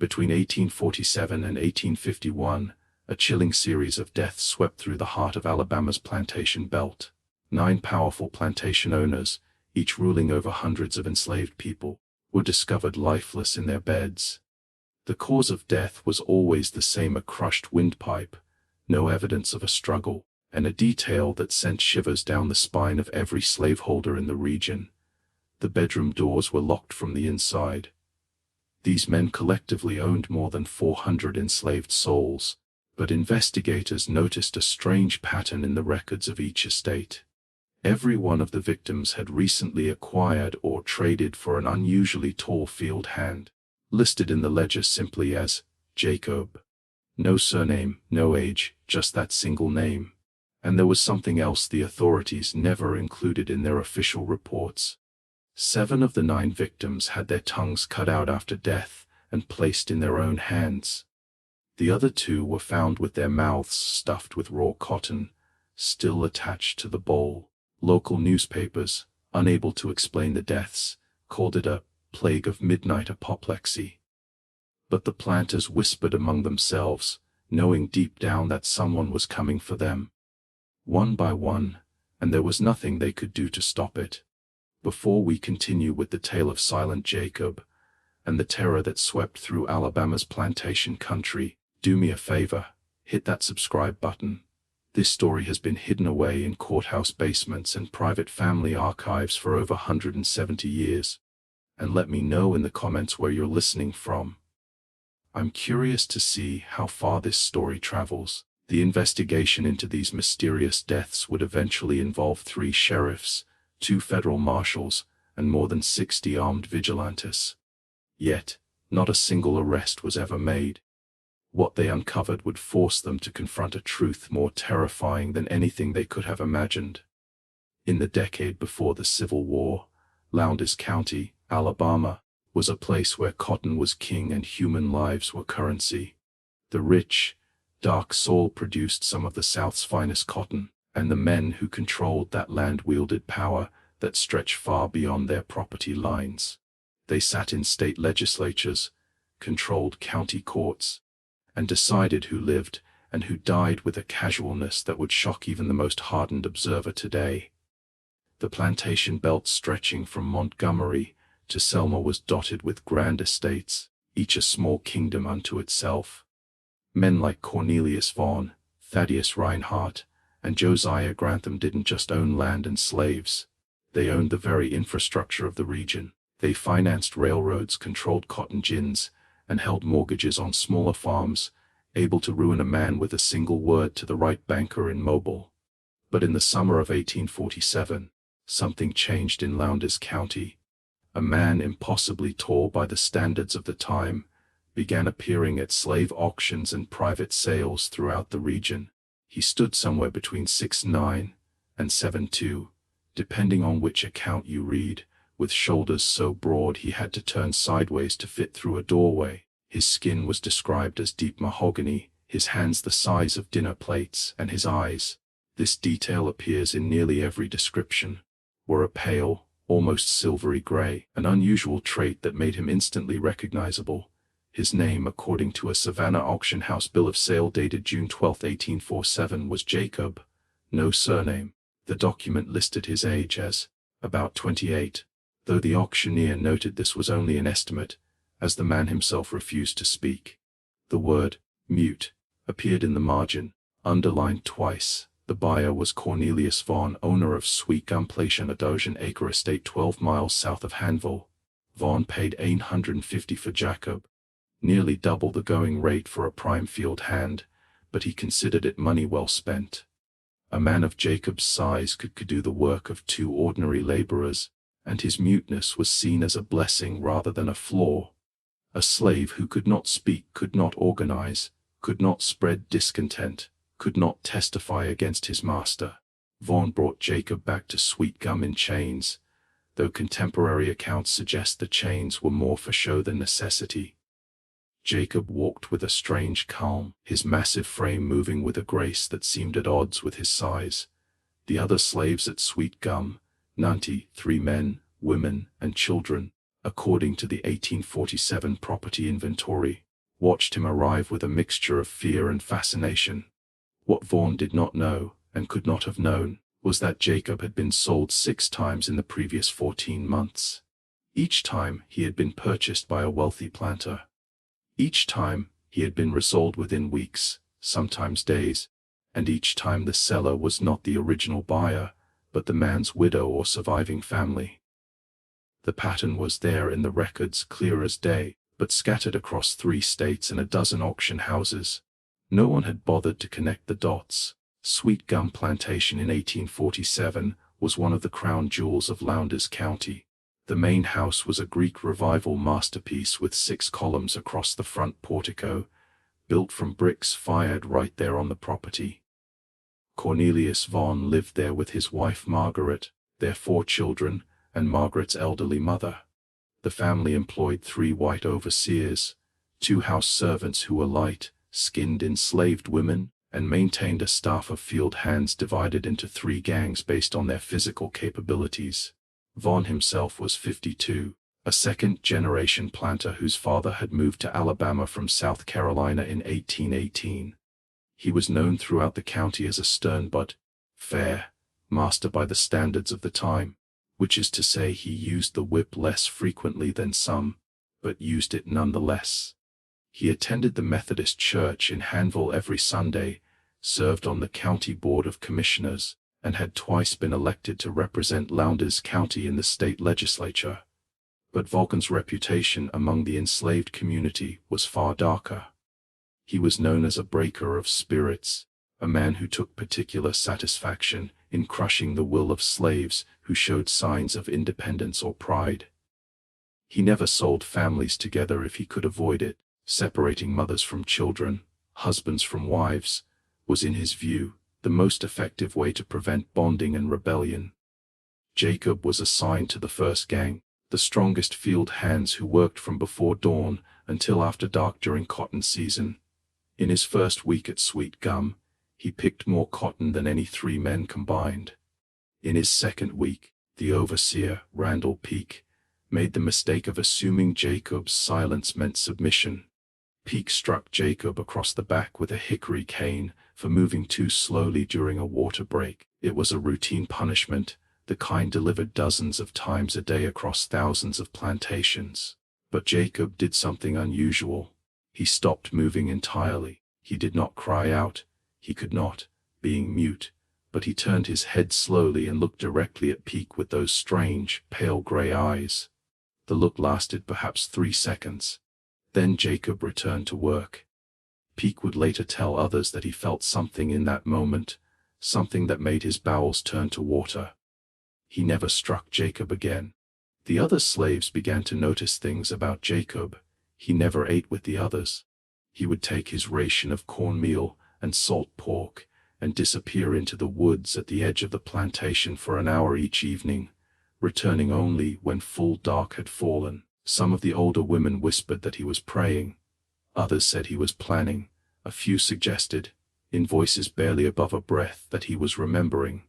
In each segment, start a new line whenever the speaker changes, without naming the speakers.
Between 1847 and 1851, a chilling series of deaths swept through the heart of Alabama's plantation belt. 9 powerful plantation owners, each ruling over hundreds of enslaved people, were discovered lifeless in their beds. The cause of death was always the same: a crushed windpipe, no evidence of a struggle, and a detail that sent shivers down the spine of every slaveholder in the region. The bedroom doors were locked from the inside. These men collectively owned more than 400 enslaved souls, but investigators noticed a strange pattern in the records of each estate. Every one of the victims had recently acquired or traded for an unusually tall field hand, listed in the ledger simply as Jacob. No surname, no age, just that single name. And there was something else the authorities never included in their official reports. 7 of the 9 victims had their tongues cut out after death and placed in their own hands. The other 2 were found with their mouths stuffed with raw cotton, still attached to the bowl. Local newspapers, unable to explain the deaths, called it a plague of midnight apoplexy. But the planters whispered among themselves, knowing deep down that someone was coming for them. One by one, and there was nothing they could do to stop it. Before we continue with the tale of Silent Jacob and the terror that swept through Alabama's plantation country, do me a favor, hit that subscribe button. This story has been hidden away in courthouse basements and private family archives for over 170 years. And let me know in the comments where you're listening from. I'm curious to see how far this story travels. The investigation into these mysterious deaths would eventually involve 3 sheriffs, 2 federal marshals, and more than 60 armed vigilantes. Yet, not a single arrest was ever made. What they uncovered would force them to confront a truth more terrifying than anything they could have imagined. In the decade before the Civil War, Lowndes County, Alabama, was a place where cotton was king and human lives were currency. The rich, dark soil produced some of the South's finest cotton, and the men who controlled that land wielded power that stretched far beyond their property lines. They sat in state legislatures, controlled county courts, and decided who lived and who died with a casualness that would shock even the most hardened observer today. The plantation belt stretching from Montgomery to Selma was dotted with grand estates, each a small kingdom unto itself. Men like Cornelius Vaughn, Thaddeus Reinhardt, and Josiah Grantham didn't just own land and slaves. They owned the very infrastructure of the region. They financed railroads, controlled cotton gins, and held mortgages on smaller farms, able to ruin a man with a single word to the right banker in Mobile. But in the summer of 1847, something changed in Lowndes County. A man impossibly tall by the standards of the time began appearing at slave auctions and private sales throughout the region. He stood somewhere between 6'9" and 7'2", depending on which account you read, with shoulders so broad he had to turn sideways to fit through a doorway. His skin was described as deep mahogany, his hands the size of dinner plates, and his eyes, this detail appears in nearly every description, were a pale, almost silvery gray, an unusual trait that made him instantly recognizable. His name, according to a Savannah auction house bill of sale dated June 12, 1847, was Jacob. No surname. The document listed his age as about 28, though the auctioneer noted this was only an estimate, as the man himself refused to speak. The word mute appeared in the margin, underlined twice. The buyer was Cornelius Vaughn, owner of Sweet Gum Plantation, a dozen-acre estate 12 miles south of Hanville. Vaughn paid $850 for Jacob, nearly double the going rate for a prime field hand, but he considered it money well spent. A man of Jacob's size could do the work of 2 ordinary laborers, and his muteness was seen as a blessing rather than a flaw. A slave who could not speak, could not organize, could not spread discontent, could not testify against his master. Vaughn brought Jacob back to Sweet Gum in chains, though contemporary accounts suggest the chains were more for show than necessity. Jacob walked with a strange calm, his massive frame moving with a grace that seemed at odds with his size. The other slaves at Sweet Gum, 93 men, women, and children, according to the 1847 property inventory, watched him arrive with a mixture of fear and fascination. What Vaughn did not know, and could not have known, was that Jacob had been sold 6 times in the previous 14 months. Each time he had been purchased by a wealthy planter. Each time he had been resold within weeks, sometimes days, and each time the seller was not the original buyer, but the man's widow or surviving family. The pattern was there in the records, clear as day, but scattered across 3 states and a dozen auction houses. No one had bothered to connect the dots. Sweet Gum Plantation in 1847 was one of the crown jewels of Lowndes County. The main house was a Greek Revival masterpiece with 6 columns across the front portico, built from bricks fired right there on the property. Cornelius Vaughn lived there with his wife Margaret, their 4 children, and Margaret's elderly mother. The family employed 3 white overseers, 2 house servants who were light-skinned enslaved women, and maintained a staff of field hands divided into 3 gangs based on their physical capabilities. Vaughn himself was 52, a second-generation planter whose father had moved to Alabama from South Carolina in 1818. He was known throughout the county as a stern but fair master by the standards of the time, which is to say he used the whip less frequently than some, but used it nonetheless. He attended the Methodist Church in Hanville every Sunday, served on the County Board of Commissioners, and had twice been elected to represent Lowndes County in the state legislature. But Vaughn's reputation among the enslaved community was far darker. He was known as a breaker of spirits, a man who took particular satisfaction in crushing the will of slaves who showed signs of independence or pride. He never sold families together if he could avoid it. Separating mothers from children, husbands from wives, was in his view the most effective way to prevent bonding and rebellion. Jacob was assigned to the first gang, the strongest field hands who worked from before dawn until after dark during cotton season. In his first week at Sweet Gum, he picked more cotton than any 3 men combined. In his second week, the overseer, Randall Peake, made the mistake of assuming Jacob's silence meant submission. Peake struck Jacob across the back with a hickory cane for moving too slowly during a water break. It was a routine punishment, the kind delivered dozens of times a day across thousands of plantations. But Jacob did something unusual. He stopped moving entirely. He did not cry out. He could not, being mute, but he turned his head slowly and looked directly at Peake with those strange, pale gray eyes. The look lasted perhaps 3 seconds. Then Jacob returned to work. Peake would later tell others that he felt something in that moment, something that made his bowels turn to water. He never struck Jacob again. The other slaves began to notice things about Jacob. He never ate with the others. He would take his ration of cornmeal and salt pork and disappear into the woods at the edge of the plantation for an hour each evening, returning only when full dark had fallen. Some of the older women whispered that he was praying. Others said he was planning. A few suggested, in voices barely above a breath, that he was remembering.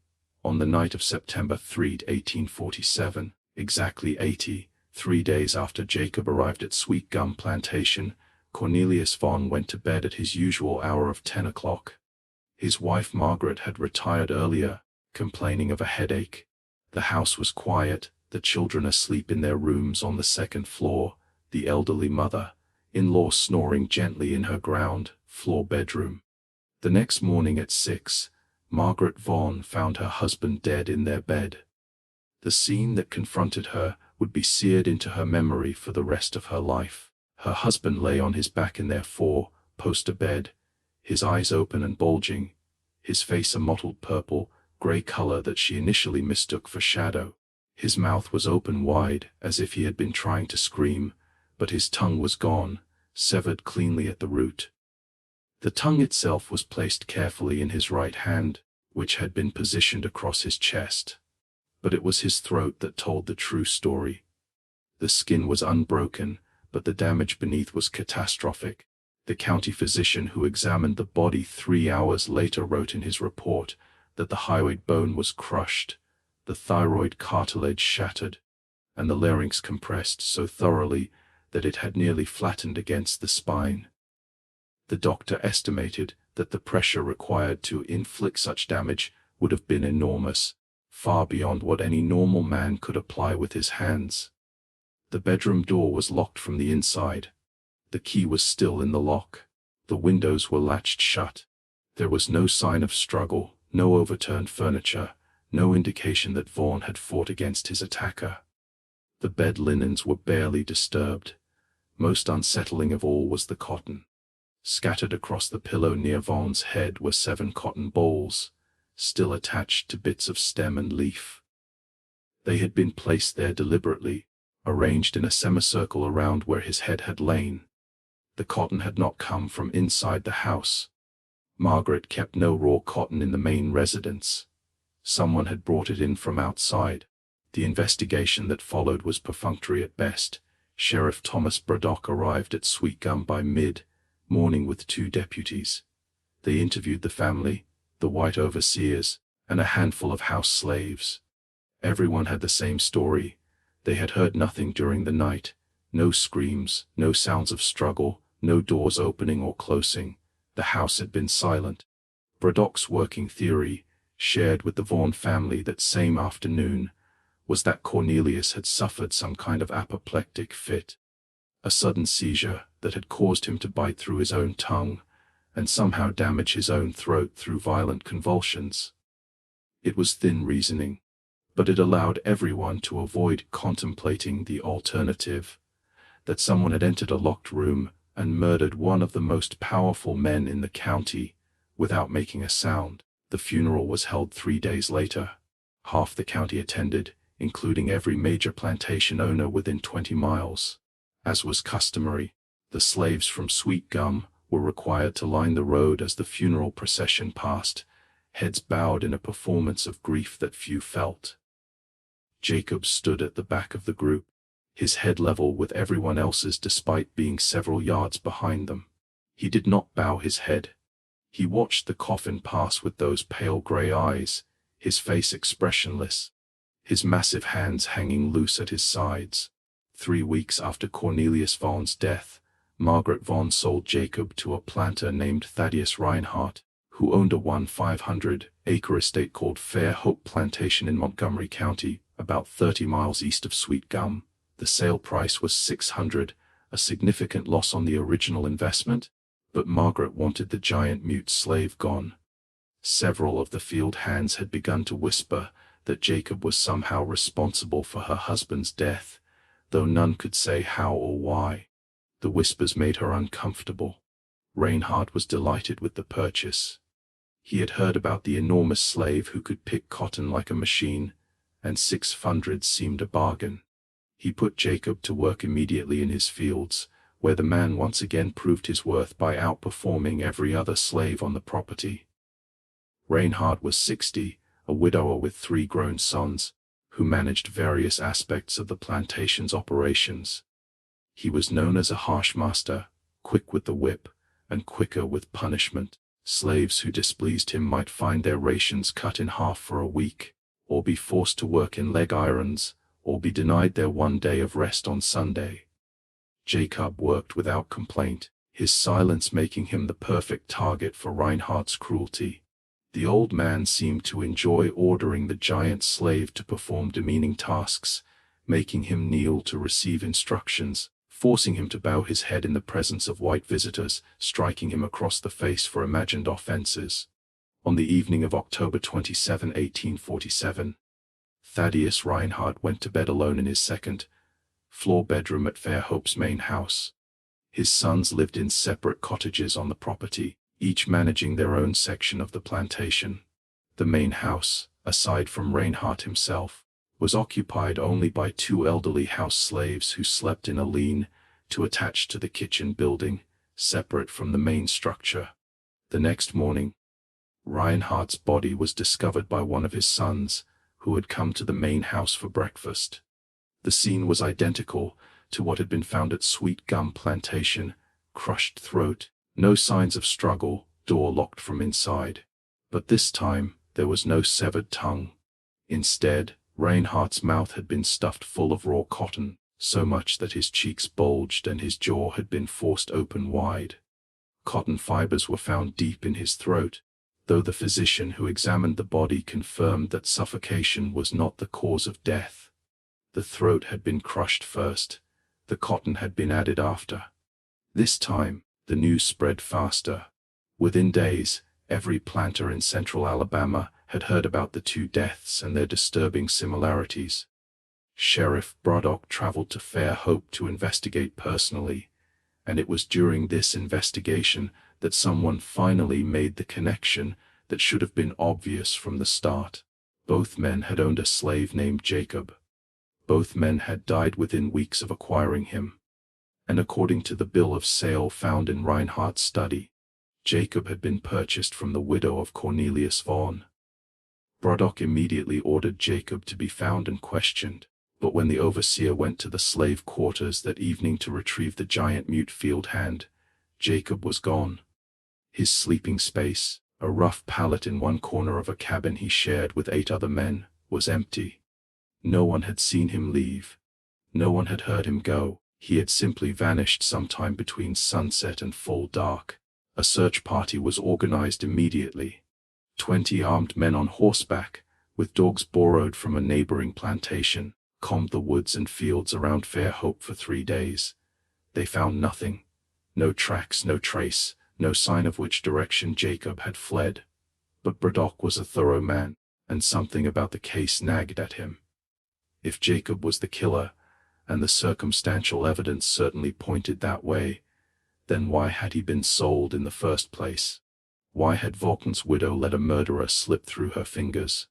On the night of September 3, 1847, exactly 83 days after Jacob arrived at Sweet Gum Plantation, Cornelius Vaughn went to bed at his usual hour of 10 o'clock. His wife Margaret had retired earlier, complaining of a headache. The house was quiet, the children asleep in their rooms on the 2nd floor, the elderly mother-in-law snoring gently in her ground-floor bedroom. The next morning at 6, Margaret Vaughn found her husband dead in their bed. The scene that confronted her would be seared into her memory for the rest of her life. Her husband lay on his back in their 4-poster bed, his eyes open and bulging, his face a mottled purple, gray color that she initially mistook for shadow. His mouth was open wide, as if he had been trying to scream, but his tongue was gone, severed cleanly at the root. The tongue itself was placed carefully in his right hand, which had been positioned across his chest. But it was his throat that told the true story. The skin was unbroken, but the damage beneath was catastrophic. The county physician who examined the body 3 hours later wrote in his report that the hyoid bone was crushed, the thyroid cartilage shattered, and the larynx compressed so thoroughly that it had nearly flattened against the spine. The doctor estimated that the pressure required to inflict such damage would have been enormous, far beyond what any normal man could apply with his hands. The bedroom door was locked from the inside. The key was still in the lock. The windows were latched shut. There was no sign of struggle, no overturned furniture, no indication that Vaughn had fought against his attacker. The bed linens were barely disturbed. Most unsettling of all was the cotton. Scattered across the pillow near Vaughn's head were 7 cotton balls, still attached to bits of stem and leaf. They had been placed there deliberately, arranged in a semicircle around where his head had lain. The cotton had not come from inside the house. Margaret kept no raw cotton in the main residence. Someone had brought it in from outside. The investigation that followed was perfunctory at best. Sheriff Thomas Braddock arrived at Sweet Gum by mid-morning with 2 deputies. They interviewed the family, the white overseers, and a handful of house slaves. Everyone had the same story. They had heard nothing during the night. No screams, no sounds of struggle, no doors opening or closing. The house had been silent. Braddock's working theory, shared with the Vaughn family that same afternoon, was that Cornelius had suffered some kind of apoplectic fit, a sudden seizure that had caused him to bite through his own tongue and somehow damage his own throat through violent convulsions. It was thin reasoning, but it allowed everyone to avoid contemplating the alternative, that someone had entered a locked room and murdered one of the most powerful men in the county without making a sound. The funeral was held 3 days later. Half the county attended, including every major plantation owner within 20 miles. As was customary, the slaves from Sweet Gum were required to line the road as the funeral procession passed, heads bowed in a performance of grief that few felt. Jacob stood at the back of the group, his head level with everyone else's despite being several yards behind them. He did not bow his head. He watched the coffin pass with those pale gray eyes, his face expressionless, his massive hands hanging loose at his sides. 3 weeks after Cornelius Vaughn's death, Margaret Vaughn sold Jacob to a planter named Thaddeus Reinhardt, who owned a 1,500-acre estate called Fair Hope Plantation in Montgomery County, about 30 miles east of Sweet Gum. The sale price was $600, a significant loss on the original investment, but Margaret wanted the giant mute slave gone. Several of the field hands had begun to whisper that Jacob was somehow responsible for her husband's death, though none could say how or why. The whispers made her uncomfortable. Reinhardt was delighted with the purchase. He had heard about the enormous slave who could pick cotton like a machine, and 600 seemed a bargain. He put Jacob to work immediately in his fields, where the man once again proved his worth by outperforming every other slave on the property. Reinhardt was 60, a widower with 3 grown sons, who managed various aspects of the plantation's operations. He was known as a harsh master, quick with the whip, and quicker with punishment. Slaves who displeased him might find their rations cut in half for a week, or be forced to work in leg irons, or be denied their 1 day of rest on Sunday. Jacob worked without complaint, his silence making him the perfect target for Reinhardt's cruelty. The old man seemed to enjoy ordering the giant slave to perform demeaning tasks, making him kneel to receive instructions, forcing him to bow his head in the presence of white visitors, striking him across the face for imagined offenses. On the evening of October 27, 1847, Thaddeus Reinhardt went to bed alone in his second-floor bedroom at Fairhope's main house. His sons lived in separate cottages on the property, each managing their own section of the plantation. The main house, aside from Reinhardt himself, was occupied only by 2 elderly house slaves who slept in a lean-to attached to the kitchen building, separate from the main structure. The next morning, Reinhardt's body was discovered by one of his sons, who had come to the main house for breakfast. The scene was identical to what had been found at Sweet Gum Plantation: crushed throat, no signs of struggle, door locked from inside. But this time, there was no severed tongue. Instead, Reinhardt's mouth had been stuffed full of raw cotton, so much that his cheeks bulged and his jaw had been forced open wide. Cotton fibers were found deep in his throat, though the physician who examined the body confirmed that suffocation was not the cause of death. The throat had been crushed first, the cotton had been added after. This time, the news spread faster. Within days, every planter in central Alabama had heard about the two deaths and their disturbing similarities. Sheriff Braddock traveled to Fairhope to investigate personally, and it was during this investigation that someone finally made the connection that should have been obvious from the start. Both men had owned a slave named Jacob. Both men had died within weeks of acquiring him. And according to the bill of sale found in Reinhardt's study, Jacob had been purchased from the widow of Cornelius Vaughn. Braddock immediately ordered Jacob to be found and questioned, but when the overseer went to the slave quarters that evening to retrieve the giant mute field hand, Jacob was gone. His sleeping space, a rough pallet in one corner of a cabin he shared with 8 other men, was empty. No one had seen him leave. No one had heard him go. He had simply vanished sometime between sunset and full dark. A search party was organized immediately. 20 armed men on horseback, with dogs borrowed from a neighboring plantation, combed the woods and fields around Fairhope for 3 days. They found nothing. No tracks, no trace, no sign of which direction Jacob had fled. But Braddock was a thorough man, and something about the case nagged at him. If Jacob was the killer, and the circumstantial evidence certainly pointed that way, then why had he been sold in the first place? Why had Vulcan's widow let a murderer slip through her fingers?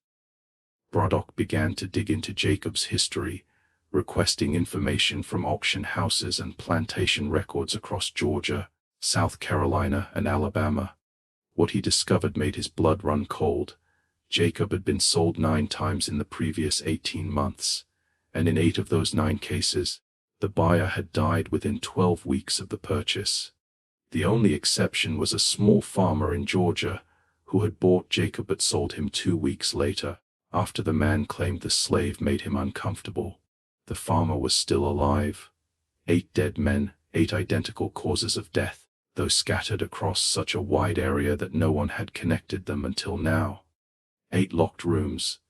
Braddock began to dig into Jacob's history, requesting information from auction houses and plantation records across Georgia, South Carolina, and Alabama. What he discovered made his blood run cold. Jacob had been sold 9 times in the previous 18 months, and in 8 of those 9 cases, the buyer had died within 12 weeks of the purchase. The only exception was a small farmer in Georgia who had bought Jacob but sold him 2 weeks later, after the man claimed the slave made him uncomfortable. The farmer was still alive. 8 dead men, 8 identical causes of death, though scattered across such a wide area that no one had connected them until now. 8 locked rooms,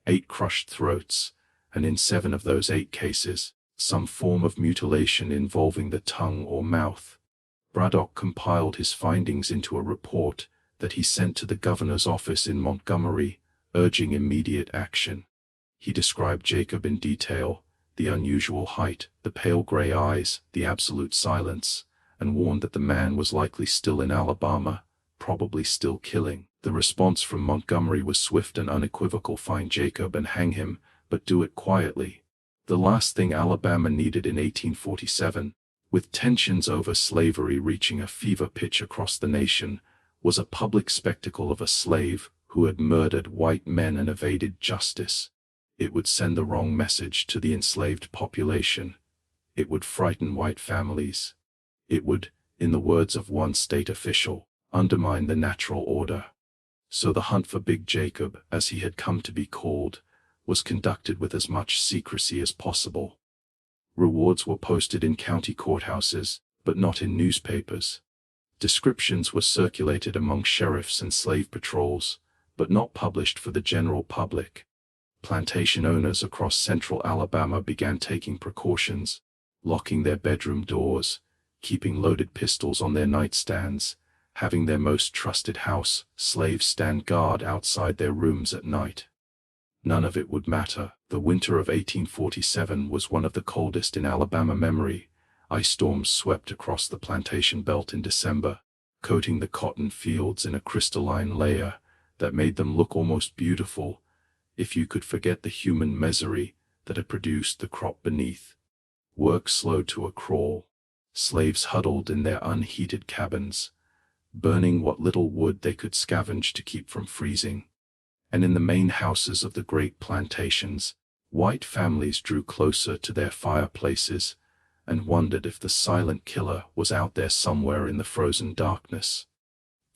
8 crushed throats, and in 7 of those 8 cases, some form of mutilation involving the tongue or mouth. Braddock compiled his findings into a report that he sent to the governor's office in Montgomery, urging immediate action. He described Jacob in detail, the unusual height, the pale gray eyes, the absolute silence, and warned that the man was likely still in Alabama, probably still killing. The response from Montgomery was swift and unequivocal: find Jacob and hang him, but do it quietly. The last thing Alabama needed in 1847, with tensions over slavery reaching a fever pitch across the nation, was a public spectacle of a slave who had murdered white men and evaded justice. It would send the wrong message to the enslaved population. It would frighten white families. It would, in the words of one state official, undermine the natural order. So the hunt for Big Jacob, as he had come to be called, was conducted with as much secrecy as possible. Rewards were posted in county courthouses, but not in newspapers. Descriptions were circulated among sheriffs and slave patrols, but not published for the general public. Plantation owners across central Alabama began taking precautions, locking their bedroom doors, keeping loaded pistols on their nightstands, having their most trusted house slaves stand guard outside their rooms at night. None of it would matter. The winter of 1847 was one of the coldest in Alabama memory. Ice storms swept across the plantation belt in December, coating the cotton fields in a crystalline layer that made them look almost beautiful, if you could forget the human misery that had produced the crop beneath. Work slowed to a crawl. Slaves huddled in their unheated cabins, burning what little wood they could scavenge to keep from freezing. And in the main houses of the great plantations, white families drew closer to their fireplaces and wondered if the silent killer was out there somewhere in the frozen darkness.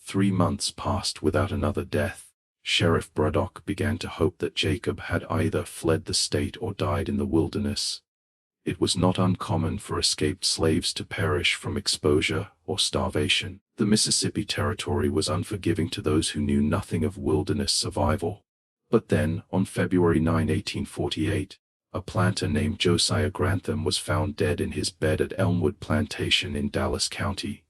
3 months passed without another death. Sheriff Braddock began to hope that Jacob had either fled the state or died in the wilderness. It was not uncommon for escaped slaves to perish from exposure or starvation. The Mississippi Territory was unforgiving to those who knew nothing of wilderness survival. But then, on February 9, 1848, a planter named Josiah Grantham was found dead in his bed at Elmwood Plantation in Dallas County.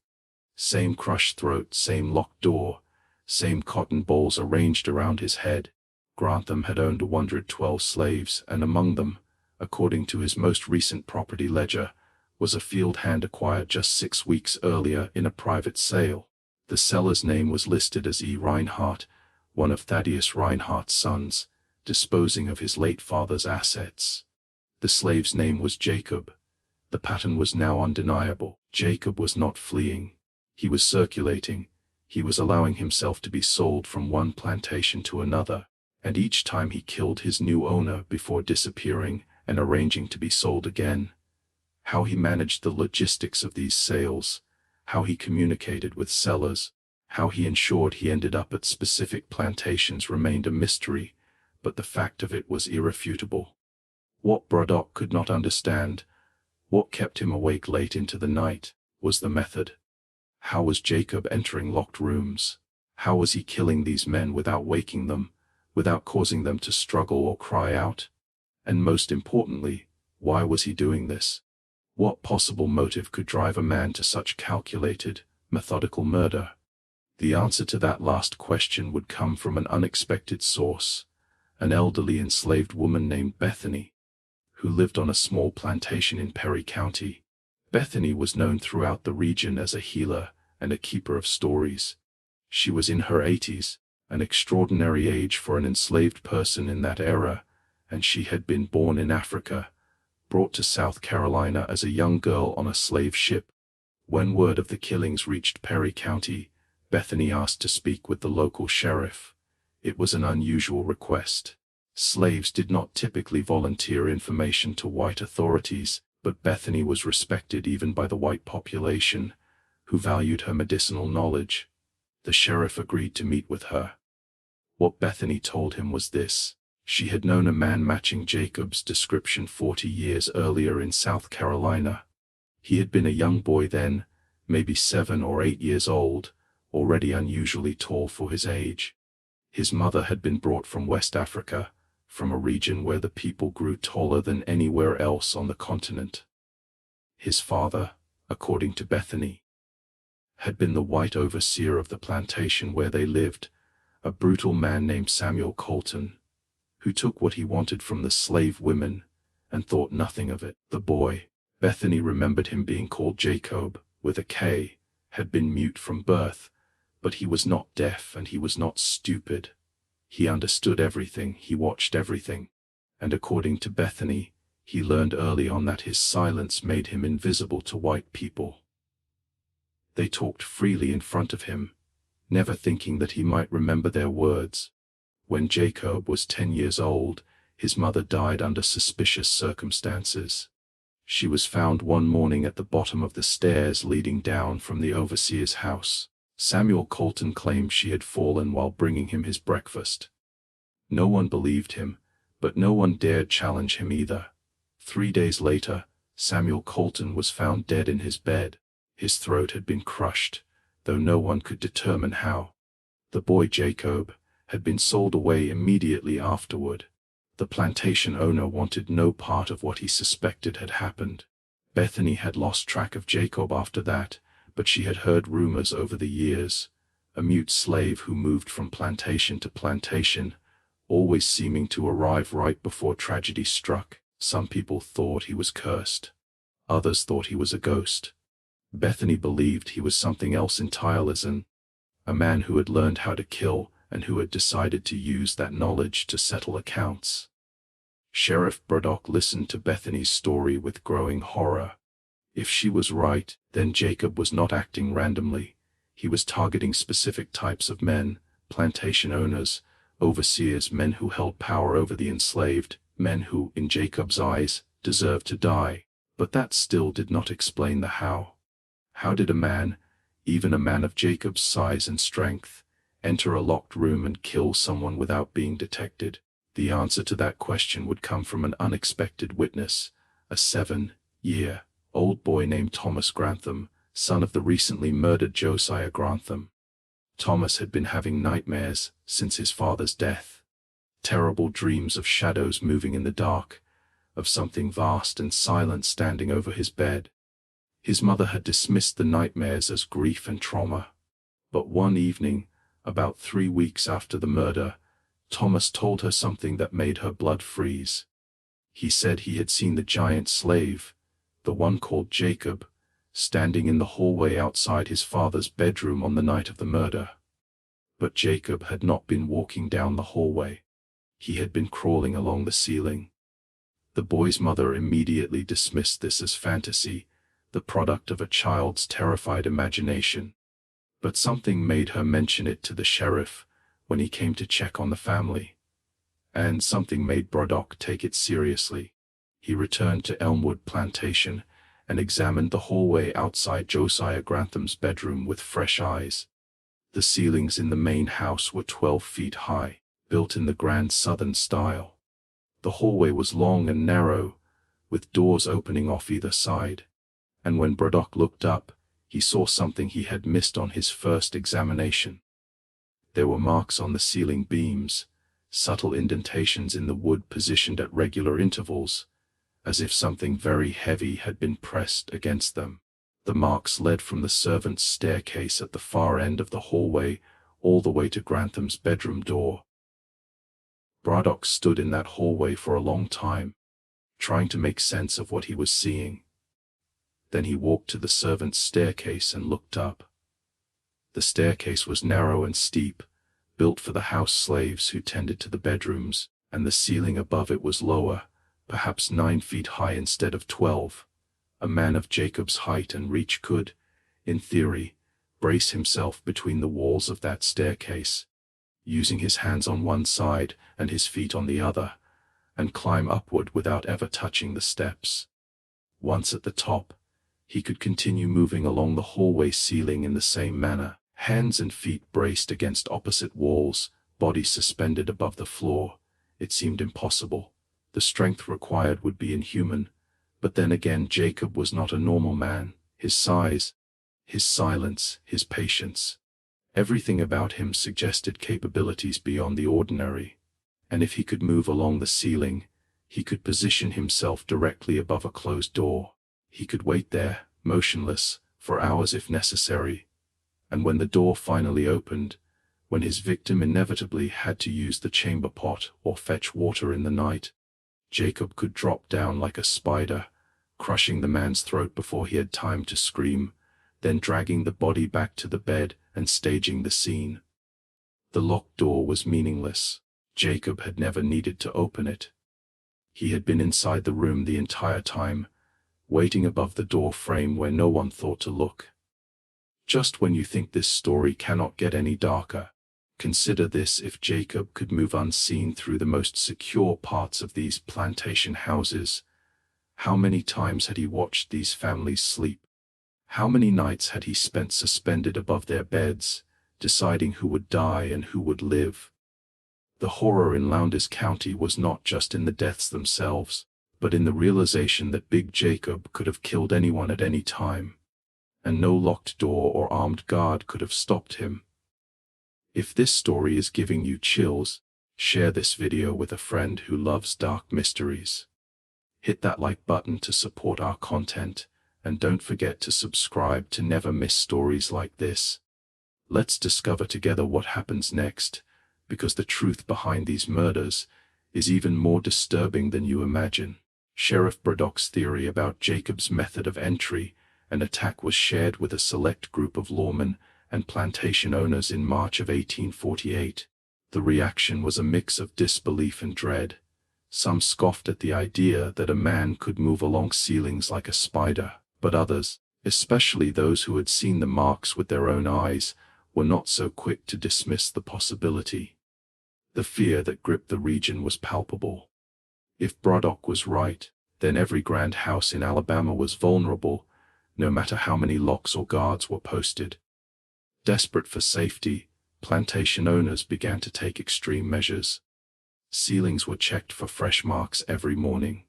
Same crushed throat, same locked door, same cotton balls arranged around his head. Grantham had owned 112 slaves, and among them, according to his most recent property ledger, was a field hand acquired just 6 weeks earlier in a private sale. The seller's name was listed as E. Reinhardt, one of Thaddeus Reinhardt's sons, disposing of his late father's assets. The slave's name was Jacob. The pattern was now undeniable. Jacob was not fleeing. He was circulating. He was allowing himself to be sold from one plantation to another, and each time he killed his new owner before disappearing and arranging to be sold again. How he managed the logistics of these sales, how he communicated with sellers, how he ensured he ended up at specific plantations remained a mystery, but the fact of it was irrefutable. What Braddock could not understand, what kept him awake late into the night, was the method. How was Jacob entering locked rooms? How was he killing these men without waking them, without causing them to struggle or cry out? And most importantly, why was he doing this? What possible motive could drive a man to such calculated, methodical murder? The answer to that last question would come from an unexpected source, an elderly enslaved woman named Bethany, who lived on a small plantation in Perry County. Bethany was known throughout the region as a healer and a keeper of stories. She was in her 80s, an extraordinary age for an enslaved person in that era, and she had been born in Africa, brought to South Carolina as a young girl on a slave ship. When word of the killings reached Perry County, Bethany asked to speak with the local sheriff. It was an unusual request. Slaves did not typically volunteer information to white authorities, but Bethany was respected even by the white population, who valued her medicinal knowledge. The sheriff agreed to meet with her. What Bethany told him was this: she had known a man matching Jacob's description 40 years earlier in South Carolina. He had been a young boy then, maybe 7 or 8 years old, already unusually tall for his age. His mother had been brought from West Africa, from a region where the people grew taller than anywhere else on the continent. His father, according to Bethany, had been the white overseer of the plantation where they lived, a brutal man named Samuel Colton, who took what he wanted from the slave women and thought nothing of it. The boy, Bethany remembered him being called Jacob, with a K, had been mute from birth, but he was not deaf and he was not stupid. He understood everything, he watched everything, and according to Bethany, he learned early on that his silence made him invisible to white people. They talked freely in front of him, never thinking that he might remember their words. When Jacob was 10 years old, his mother died under suspicious circumstances. She was found one morning at the bottom of the stairs leading down from the overseer's house. Samuel Colton claimed she had fallen while bringing him his breakfast. No one believed him, but no one dared challenge him either. 3 days later, Samuel Colton was found dead in his bed. His throat had been crushed, though no one could determine how. The boy Jacob had been sold away immediately afterward. The plantation owner wanted no part of what he suspected had happened. Bethany had lost track of Jacob after that, but she had heard rumors over the years. A mute slave who moved from plantation to plantation, always seeming to arrive right before tragedy struck. Some people thought he was cursed. Others thought he was a ghost. Bethany believed he was something else entirely, a man who had learned how to kill and who had decided to use that knowledge to settle accounts. Sheriff Braddock listened to Bethany's story with growing horror. If she was right, then Jacob was not acting randomly. He was targeting specific types of men, plantation owners, overseers, men who held power over the enslaved, men who, in Jacob's eyes, deserved to die. But that still did not explain the how. How did a man, even a man of Jacob's size and strength, enter a locked room and kill someone without being detected? The answer to that question would come from an unexpected witness, a 7-year-old boy named Thomas Grantham, son of the recently murdered Josiah Grantham. Thomas had been having nightmares since his father's death. Terrible dreams of shadows moving in the dark, of something vast and silent standing over his bed. His mother had dismissed the nightmares as grief and trauma. But one evening, about 3 weeks after the murder, Thomas told her something that made her blood freeze. He said he had seen the giant slave, the one called Jacob, standing in the hallway outside his father's bedroom on the night of the murder. But Jacob had not been walking down the hallway. He had been crawling along the ceiling. The boy's mother immediately dismissed this as fantasy, the product of a child's terrified imagination. But something made her mention it to the sheriff when he came to check on the family. And something made Braddock take it seriously. He returned to Elmwood Plantation and examined the hallway outside Josiah Grantham's bedroom with fresh eyes. The ceilings in the main house were 12 feet high, built in the grand Southern style. The hallway was long and narrow, with doors opening off either side. And when Braddock looked up, he saw something he had missed on his first examination. There were marks on the ceiling beams, subtle indentations in the wood positioned at regular intervals, as if something very heavy had been pressed against them. The marks led from the servants' staircase at the far end of the hallway all the way to Grantham's bedroom door. Braddock stood in that hallway for a long time, trying to make sense of what he was seeing. Then he walked to the servants' staircase and looked up. The staircase was narrow and steep, built for the house slaves who tended to the bedrooms, and the ceiling above it was lower, perhaps 9 feet high instead of 12. A man of Jacob's height and reach could, in theory, brace himself between the walls of that staircase, using his hands on one side and his feet on the other, and climb upward without ever touching the steps. Once at the top, he could continue moving along the hallway ceiling in the same manner, hands and feet braced against opposite walls, body suspended above the floor. It seemed impossible. The strength required would be inhuman. But then again, Jacob was not a normal man. His size, his silence, his patience. Everything about him suggested capabilities beyond the ordinary. And if he could move along the ceiling, he could position himself directly above a closed door. He could wait there, motionless, for hours if necessary. And when the door finally opened, when his victim inevitably had to use the chamber pot or fetch water in the night, Jacob could drop down like a spider, crushing the man's throat before he had time to scream, then dragging the body back to the bed and staging the scene. The locked door was meaningless. Jacob had never needed to open it. He had been inside the room the entire time, waiting above the door frame where no one thought to look. Just when you think this story cannot get any darker, consider this: if Jacob could move unseen through the most secure parts of these plantation houses, how many times had he watched these families sleep? How many nights had he spent suspended above their beds, deciding who would die and who would live? The horror in Lowndes County was not just in the deaths themselves, but in the realization that Big Jacob could have killed anyone at any time, and no locked door or armed guard could have stopped him. If this story is giving you chills, share this video with a friend who loves dark mysteries. Hit that like button to support our content, and don't forget to subscribe to never miss stories like this. Let's discover together what happens next, because the truth behind these murders is even more disturbing than you imagine. Sheriff Braddock's theory about Jacob's method of entry and attack was shared with a select group of lawmen and plantation owners in March of 1848. The reaction was a mix of disbelief and dread. Some scoffed at the idea that a man could move along ceilings like a spider, but others, especially those who had seen the marks with their own eyes, were not so quick to dismiss the possibility. The fear that gripped the region was palpable. If Braddock was right, then every grand house in Alabama was vulnerable, no matter how many locks or guards were posted. Desperate for safety, plantation owners began to take extreme measures. Ceilings were checked for fresh marks every morning.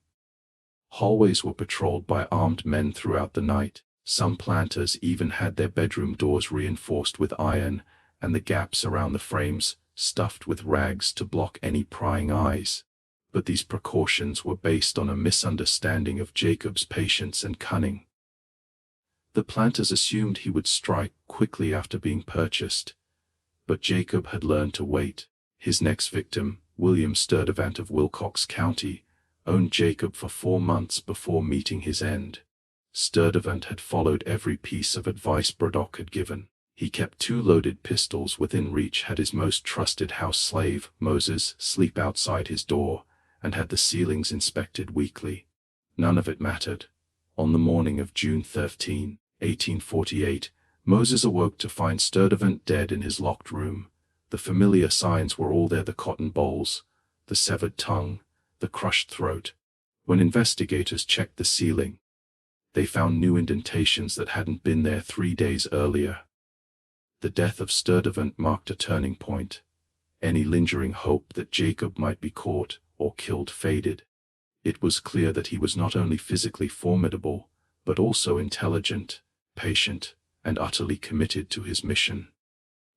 Hallways were patrolled by armed men throughout the night, Some planters even had their bedroom doors reinforced with iron, and the gaps around the frames stuffed with rags to block any prying eyes. But these precautions were based on a misunderstanding of Jacob's patience and cunning. The planters assumed he would strike quickly after being purchased, but Jacob had learned to wait. His next victim, William Sturdivant of Wilcox County, owned Jacob for 4 months before meeting his end. Sturdivant had followed every piece of advice Braddock had given. He kept 2 loaded pistols within reach, had his most trusted house slave, Moses, sleep outside his door, and had the ceilings inspected weekly. None of it mattered. On the morning of June 13, 1848, Moses awoke to find Sturdivant dead in his locked room. The familiar signs were all there: the cotton bowls, the severed tongue, the crushed throat. When investigators checked the ceiling, they found new indentations that hadn't been there 3 days earlier. The death of Sturdivant marked a turning point. Any lingering hope that Jacob might be caught or killed faded. It was clear that he was not only physically formidable, but also intelligent, patient, and utterly committed to his mission.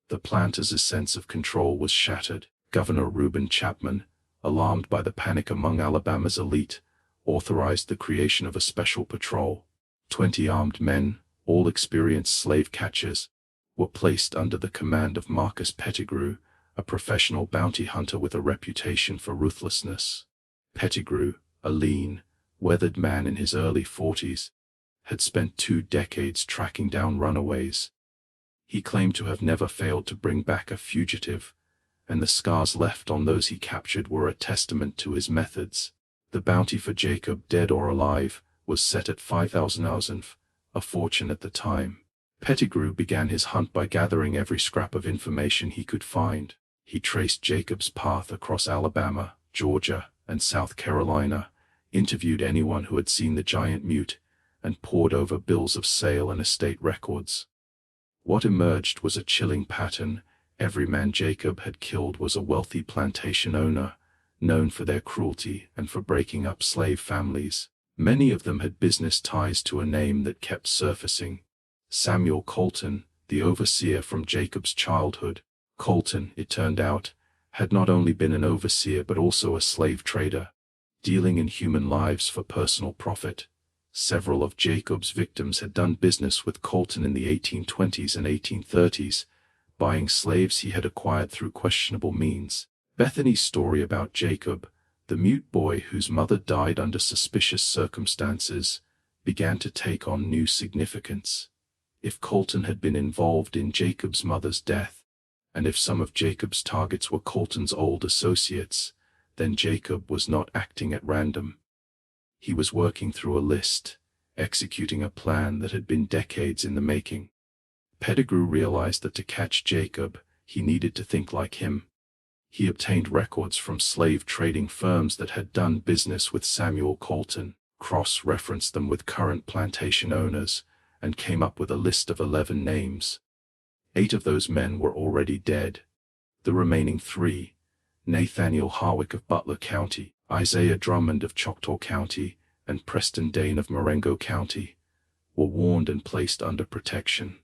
The planters' sense of control was shattered. Governor Reuben Chapman, alarmed by the panic among Alabama's elite, authorized the creation of a special patrol. 20 armed men, all experienced slave catchers, were placed under the command of Marcus Pettigrew, a professional bounty hunter with a reputation for ruthlessness. Pettigrew, a lean, weathered man in his early 40s, had spent 2 decades tracking down runaways. He claimed to have never failed to bring back a fugitive, and the scars left on those he captured were a testament to his methods. The bounty for Jacob, dead or alive, was set at $5,000, a fortune at the time. Pettigrew began his hunt by gathering every scrap of information he could find. He traced Jacob's path across Alabama, Georgia, and South Carolina, interviewed anyone who had seen the giant mute, and pored over bills of sale and estate records. What emerged was a chilling pattern. Every man Jacob had killed was a wealthy plantation owner, known for their cruelty and for breaking up slave families. Many of them had business ties to a name that kept surfacing: Samuel Colton, the overseer from Jacob's childhood. Colton, it turned out, had not only been an overseer but also a slave trader, dealing in human lives for personal profit. Several of Jacob's victims had done business with Colton in the 1820s and 1830s, buying slaves he had acquired through questionable means. Bethany's story about Jacob, the mute boy whose mother died under suspicious circumstances, began to take on new significance. If Colton had been involved in Jacob's mother's death, and if some of Jacob's targets were Colton's old associates, then Jacob was not acting at random. He was working through a list, executing a plan that had been decades in the making. Pettigrew realized that to catch Jacob, he needed to think like him. He obtained records from slave trading firms that had done business with Samuel Colton, cross-referenced them with current plantation owners, and came up with a list of 11 names. 8 of those men were already dead. The remaining 3, Nathaniel Harwick of Butler County, Isaiah Drummond of Choctaw County, and Preston Dane of Marengo County, were warned and placed under protection.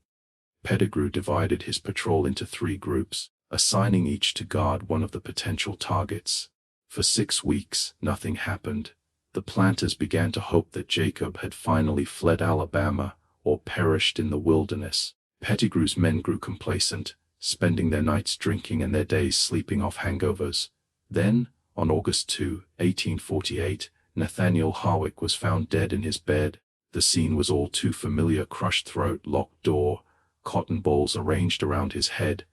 Pettigrew divided his patrol into 3 groups, assigning each to guard one of the potential targets. For 6 weeks, nothing happened. The planters began to hope that Jacob had finally fled Alabama or perished in the wilderness. Pettigrew's men grew complacent, spending their nights drinking and their days sleeping off hangovers. Then, on August 2, 1848, Nathaniel Harwick was found dead in his bed. The scene was all too familiar: crushed throat, locked door, cotton balls arranged around his head,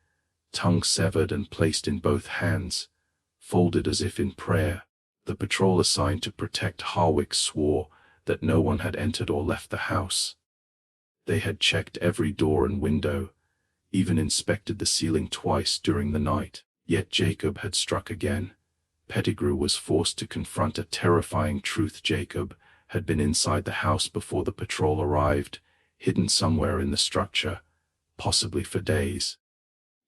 tongue severed and placed in both hands, folded as if in prayer. The patrol assigned to protect Harwick swore that no one had entered or left the house. They had checked every door and window, even inspected the ceiling twice during the night. Yet Jacob had struck again. Pettigrew was forced to confront a terrifying truth: Jacob had been inside the house before the patrol arrived, hidden somewhere in the structure, possibly for days.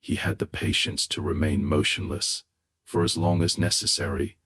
He had the patience to remain motionless for as long as necessary,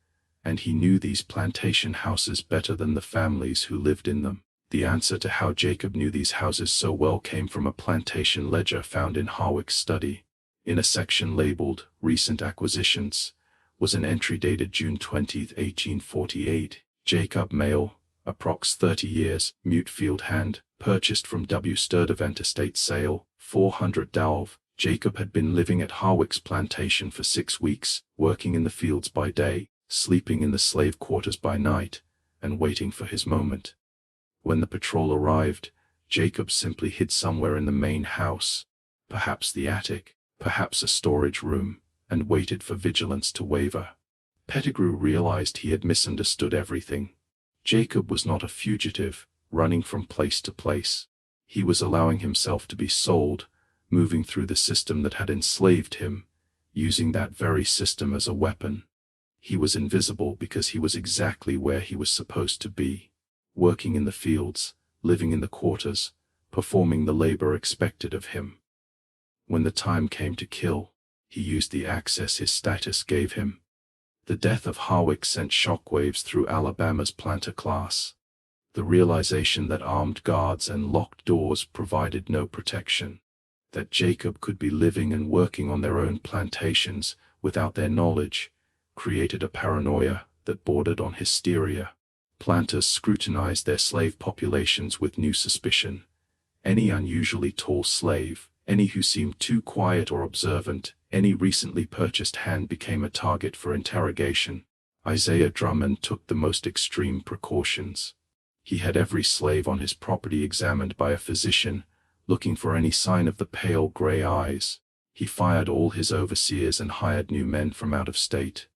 and he knew these plantation houses better than the families who lived in them. The answer to how Jacob knew these houses so well came from a plantation ledger found in Harwick's study. In a section labeled Recent Acquisitions was an entry dated June 20, 1848. Jacob male, approx 30 years, mute field hand, purchased from W. Sturdivant estate sale, 400 Dalve. Jacob had been living at Harwick's plantation for 6 weeks, working in the fields by day, sleeping in the slave quarters by night, and waiting for his moment. When the patrol arrived, Jacob simply hid somewhere in the main house, perhaps the attic, perhaps a storage room, and waited for vigilance to waver. Pettigrew realized he had misunderstood everything. Jacob was not a fugitive, running from place to place. He was allowing himself to be sold, moving through the system that had enslaved him, using that very system as a weapon. He was invisible because he was exactly where he was supposed to be, working in the fields, living in the quarters, performing the labor expected of him. When the time came to kill, he used the access his status gave him. The death of Harwick sent shockwaves through Alabama's planter class. The realization that armed guards and locked doors provided no protection, that Jacob could be living and working on their own plantations without their knowledge, created a paranoia that bordered on hysteria. Planters scrutinized their slave populations with new suspicion. Any unusually tall slave, any who seemed too quiet or observant, any recently purchased hand became a target for interrogation. Isaiah Drummond took the most extreme precautions. He had every slave on his property examined by a physician, looking for any sign of the pale gray eyes. He fired all his overseers and hired new men from out of state.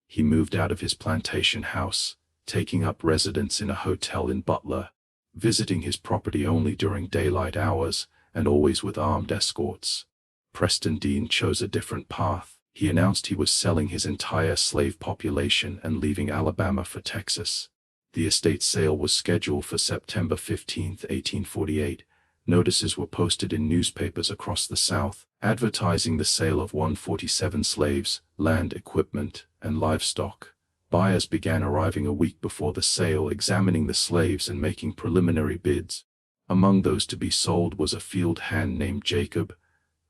He moved out of his plantation house, taking up residence in a hotel in Butler, visiting his property only during daylight hours, and always with armed escorts. Preston Dean chose a different path. He announced he was selling his entire slave population and leaving Alabama for Texas. The estate sale was scheduled for September 15, 1848. Notices were posted in newspapers across the South, advertising the sale of 147 slaves, land, equipment, and livestock. Buyers began arriving a week before the sale, examining the slaves and making preliminary bids. Among those to be sold was a field hand named Jacob,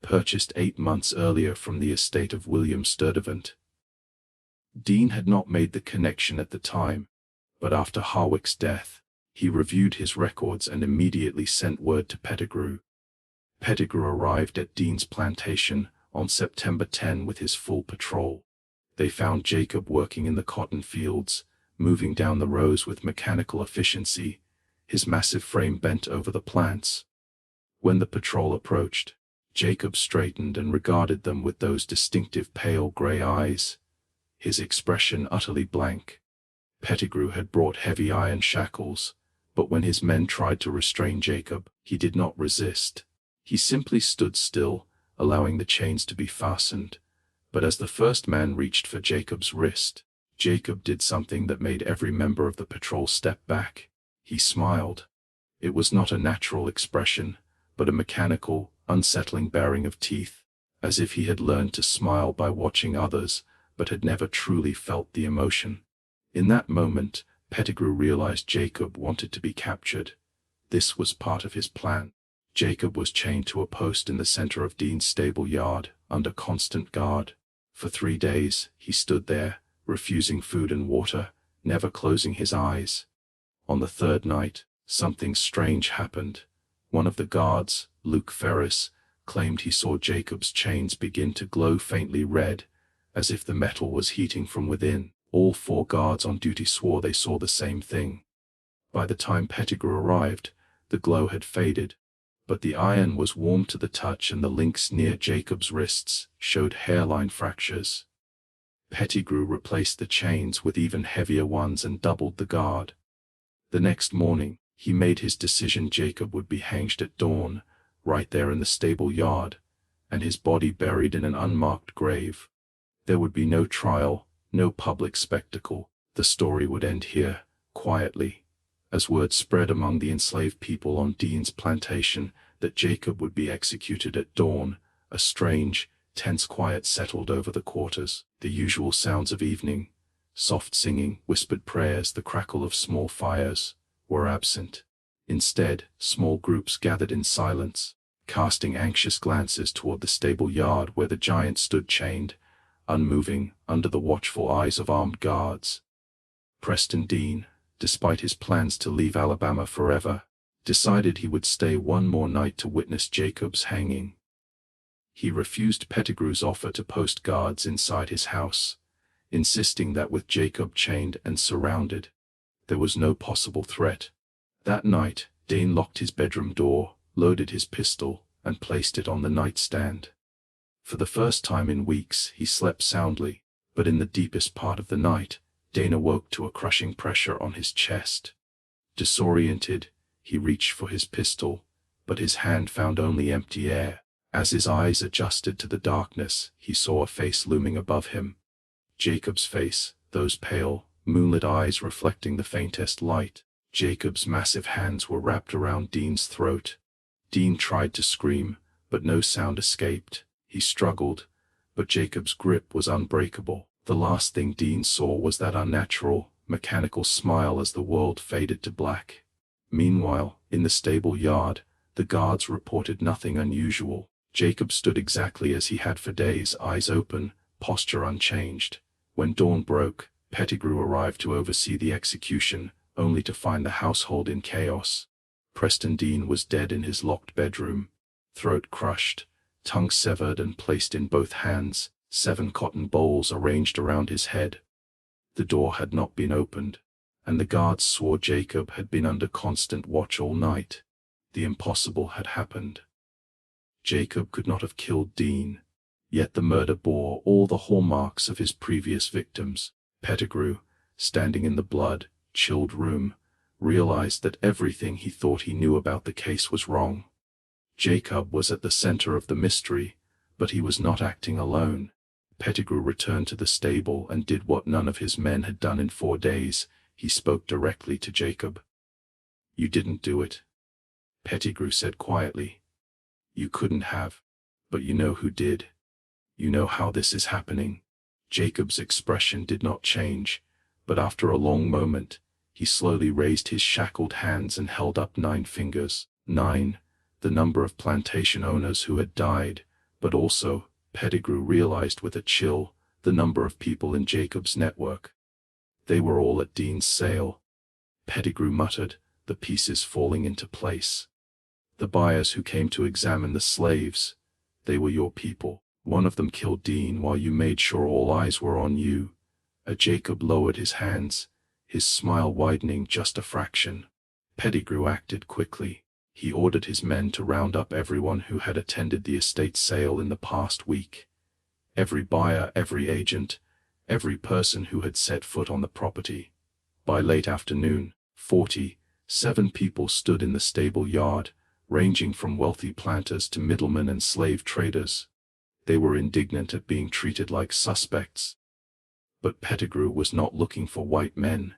purchased 8 months earlier from the estate of William Sturdivant. Dean had not made the connection at the time, but after Harwick's death, he reviewed his records and immediately sent word to Pettigrew. Pettigrew arrived at Dean's plantation on September 10 with his full patrol. They found Jacob working in the cotton fields, moving down the rows with mechanical efficiency, his massive frame bent over the plants. When the patrol approached, Jacob straightened and regarded them with those distinctive pale gray eyes, his expression utterly blank. Pettigrew had brought heavy iron shackles, but when his men tried to restrain Jacob, he did not resist. He simply stood still, allowing the chains to be fastened. But as the first man reached for Jacob's wrist, Jacob did something that made every member of the patrol step back. He smiled. It was not a natural expression, but a mechanical, unsettling baring of teeth, as if he had learned to smile by watching others, but had never truly felt the emotion. In that moment, Pettigrew realized Jacob wanted to be captured. This was part of his plan. Jacob was chained to a post in the center of Dean's stable yard, under constant guard. For 3 days, he stood there, refusing food and water, never closing his eyes. On the 3rd night, something strange happened. One of the guards, Luke Ferris, claimed he saw Jacob's chains begin to glow faintly red, as if the metal was heating from within. All 4 guards on duty swore they saw the same thing. By the time Pettigrew arrived, the glow had faded, but the iron was warm to the touch and the links near Jacob's wrists showed hairline fractures. Pettigrew replaced the chains with even heavier ones and doubled the guard. The next morning, he made his decision. Jacob would be hanged at dawn, right there in the stable yard, and his body buried in an unmarked grave. There would be no trial, no public spectacle. The story would end here, quietly, as word spread among the enslaved people on Dean's plantation that Jacob would be executed at dawn. A strange, tense quiet settled over the quarters. The usual sounds of evening, soft singing, whispered prayers, the crackle of small fires, were absent. Instead, small groups gathered in silence, casting anxious glances toward the stable yard where the giant stood chained, unmoving, under the watchful eyes of armed guards. Preston Dean, despite his plans to leave Alabama forever, decided he would stay one more night to witness Jacob's hanging. He refused Pettigrew's offer to post guards inside his house, insisting that with Jacob chained and surrounded, there was no possible threat. That night, Dean locked his bedroom door, loaded his pistol, and placed it on the nightstand. For the first time in weeks, he slept soundly, but in the deepest part of the night, Dean awoke to a crushing pressure on his chest. Disoriented, he reached for his pistol, but his hand found only empty air. As his eyes adjusted to the darkness, he saw a face looming above him. Jacob's face, those pale, moonlit eyes reflecting the faintest light. Jacob's massive hands were wrapped around Dean's throat. Dean tried to scream, but no sound escaped. He struggled, but Jacob's grip was unbreakable. The last thing Dean saw was that unnatural, mechanical smile as the world faded to black. Meanwhile, in the stable yard, the guards reported nothing unusual. Jacob stood exactly as he had for days, eyes open, posture unchanged. When dawn broke, Pettigrew arrived to oversee the execution, only to find the household in chaos. Preston Dean was dead in his locked bedroom, throat crushed, tongue severed and placed in both hands, 7 cotton bowls arranged around his head. The door had not been opened, and the guards swore Jacob had been under constant watch all night. The impossible had happened. Jacob could not have killed Dean, yet the murder bore all the hallmarks of his previous victims. Pettigrew, standing in the blood-chilled room, realized that everything he thought he knew about the case was wrong. Jacob was at the center of the mystery, but he was not acting alone. Pettigrew returned to the stable and did what none of his men had done in 4 days. He spoke directly to Jacob. "You didn't do it," Pettigrew said quietly. "You couldn't have, but you know who did. You know how this is happening." Jacob's expression did not change, but after a long moment, he slowly raised his shackled hands and held up 9 fingers. 9, the number of plantation owners who had died, but also, Pettigrew realized with a chill, the number of people in Jacob's network. They were all at Dean's sale. Pettigrew muttered, the pieces falling into place. "The buyers who came to examine the slaves, they were your people. One of them killed Dean while you made sure all eyes were on you." Jacob lowered his hands, his smile widening just a fraction. Pettigrew acted quickly. He ordered his men to round up everyone who had attended the estate sale in the past week. Every buyer, every agent, every person who had set foot on the property. By late afternoon, 47 people stood in the stable yard, ranging from wealthy planters to middlemen and slave traders. They were indignant at being treated like suspects. But Pettigrew was not looking for white men.